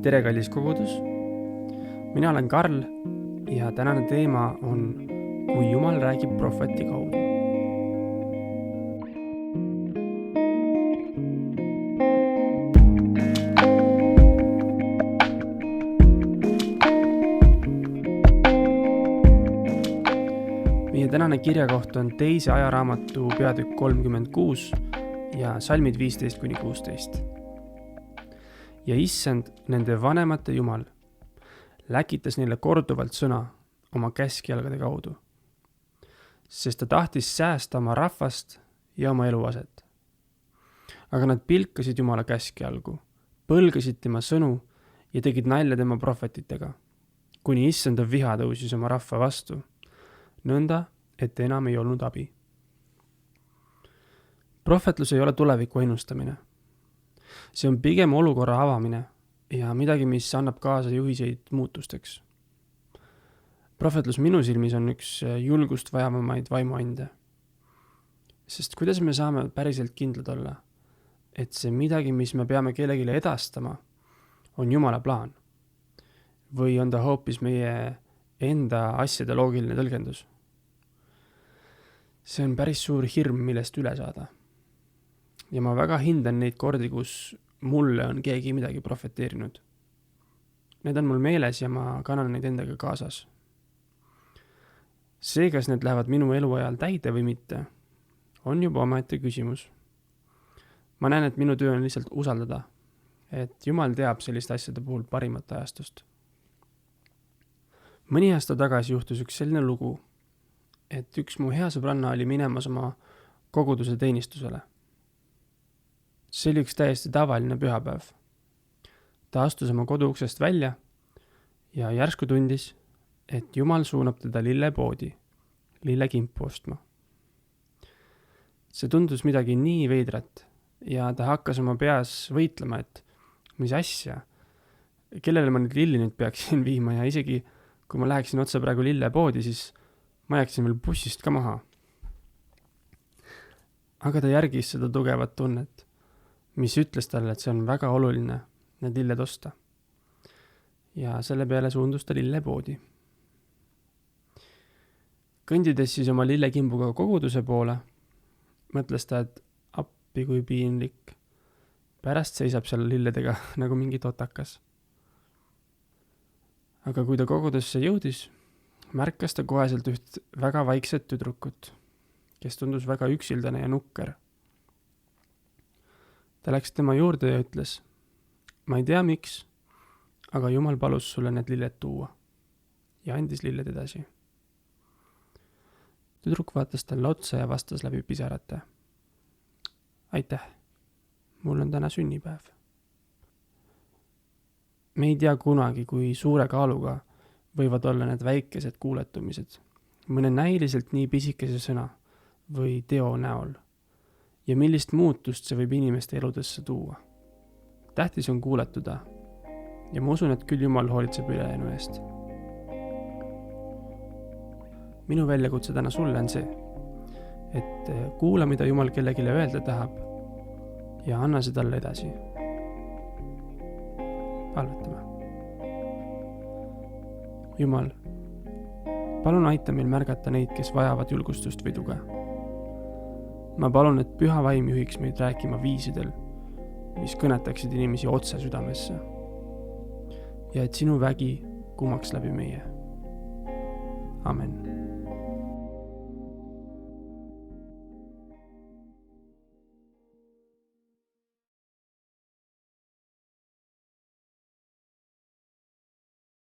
tere, kallis kogudus! Mina olen Karl ja tänane teema on, kui Jumal räägib prohveti kaudu. Meie tänane kirjakoht on teise ajaraamatu peatükk 36 ja salmid 15-16. Ja issand, nende vanemate Jumal, läkitas neile korduvalt sõna oma käskjalgade kaudu, sest ta tahtis säästa oma rahvast ja oma eluaset. Aga nad pilkasid Jumala käskjalgu, põlgasid tema sõnu ja tegid nalja tema prohvetitega, kuni issanda viha tõusis oma rahva vastu, nõnda, et enam ei olnud abi. Prohvetlus ei ole tuleviku ennustamine. See on pigem olukorra avamine ja midagi, mis annab kaasa juhiseid muutusteks. Prohvetlus minu silmis on üks julgust vajavamaid vaimuande. Sest kuidas me saame päriselt kindlad olla, et see midagi, mis me peame kellelegi edastama, on Jumala plaan? Või on ta hoopis meie enda asjade loogiline tõlgendus? See on päris suur hirm, millest üle saada. Ja ma väga hindan neid kordi, kus mulle on keegi midagi prohveteerinud. Need on mul meeles ja ma kannan neid endaga kaasas. See, kas need lähevad minu eluajal täide või mitte, on juba omaette küsimus. Ma näen, et minu töö on lihtsalt usaldada, et Jumal teab selliste asjade puhul parimat ajastust. Mõni aasta tagasi juhtus üks selline lugu, et üks mu hea sõbranna oli minemas oma koguduse teenistusele. See oli üks täiesti tavaline pühapäev. Ta astus oma koduuksest välja ja järsku tundis, et Jumal suunab teda lillepoodi, lillekimpu ostma. See tundus midagi nii veidrat ja ta hakkas oma peas võitlema, et mis asja, kellele ma nüüd lilli nüüd peaksin viima ja isegi kui ma läheksin otse praegu lillepoodi, siis ma jääksin veel bussist ka maha. Aga ta järgis seda tugevat tunnet, mis ütles talle, et see on väga oluline need lilled osta. Ja selle peale suundus ta lillepoodi. Kõndides siis oma lillekimbuga koguduse poole, mõtles ta, et appi kui piinlik. Pärast seisab seal lilledega nagu mingi totakas. Aga kui ta kogudusse jõudis, märkas ta koheselt üht väga vaikset tüdrukut, kes tundus väga üksildane ja nukker. Ta läks tema juurde ja ütles, ma ei tea miks, aga Jumal palus sulle need lilled tuua ja andis lilled edasi. Tüdruk vaatas talle otsa ja vastas läbi pisarate. Aitäh, mul on täna sünnipäev. Me ei tea kunagi, kui suure kaaluga võivad olla need väikesed kuuletumised, mõne näiliselt nii pisikese sõna või teo näol. Ja millist muutust see võib inimeste eludesse tuua. Tähtis on kuuletuda ja ma usun, et küll Jumal hoolitseb ülejäänu eest. Minu väljakutse täna sulle on see, et kuula, mida Jumal kellegile öelda tahab ja anna see talle edasi. Palvetame. Jumal, palun aita meil märgata neid, kes vajavad julgustust või tuge. Ma palun, et püha vaim juhiks meid rääkima viisidel, mis kõnetaksid inimesi otse südamesse. Ja et sinu vägi kumaks läbi meie. Amen.